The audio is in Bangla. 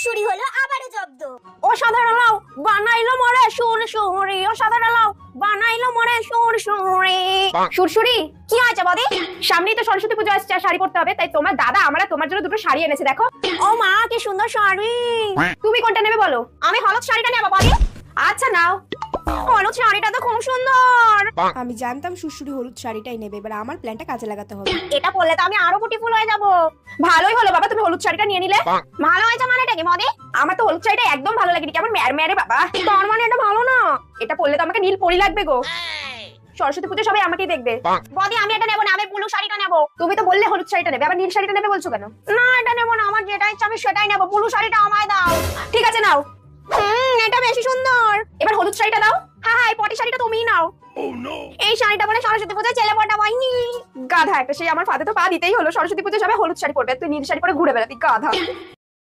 সুরসুরি হলো আবারও জব্দ। অসাধারণ লাউ বানাইলো মরে সুরসুরি, অসাধারণ লাউ বানাইলো মরে সুরসুরি। সুরসুরি কি হয়েছে বদি? সামনেই তো সরস্বতী পুজো আসছে, শাড়ি পরতে হবে, তাই তোমার দাদা আমরা তোমার জন্য দুটো শাড়ি এনেছে। দেখো। ও মা কি সুন্দর শাড়ি। তুমি কোনটা নেবে বলো? আমি হলুদ শাড়িটা নেব বদি। আচ্ছা নাও। হলুদ শাড়িটা তো খুব সুন্দর। আমি জানতাম সুরসুরি হলুদ শাড়িটাই নেবে, এবার আমার প্ল্যানটা কাজে লাগাতে হবে। এটা পরলে তো আমি আরো বিউটিফুল হয়ে যাব। ভালোই হলো বাবা তুমি হলুদ শাড়িটা নিয়ে নিলে। ভালো হয়েছে মানেটা কি মদি? আমার তো হলুদ শাড়িটা একদম ভালো লাগেনি, কেমন মেরে বাবা। তোর মানে এটা ভালো না? এটা পরলে তো আমাকে নীল পরি লাগবে গো। সরস্বতী পুজো সবাই আমাকেই দেখবে। বদি আমি এটা নেব না, আমি ব্লু শাড়িটা নেব। তুমি তো বললে হলুদ শাড়িটা নেবে, আবার নীল শাড়িটা নেবে বলছো কেন? না এটা নেব না, আমার যেটা ইচ্ছা আমি সেটাই নেব। ব্লু শাড়িটা আমায় দাও। ঠিক আছে নাও। এটা বেশি সুন্দর। এবার হলুদ শাড়িটা দাও। হ্যাঁ হ্যাঁ এই পটি শাড়িটা তুমিই নাও। এই শাড়িটা বলে সরস্বতী পুজোয় ছেলে পড়া হয়নি। গাধা একটা, সেই আমার ফাতে তো পা দিতেই হলো। সরস্বতী পুজো সবাই হলুদ শাড়ি পরবে, তুই নীল শাড়ি পরে ঘুরে বেড়াতি গাধা।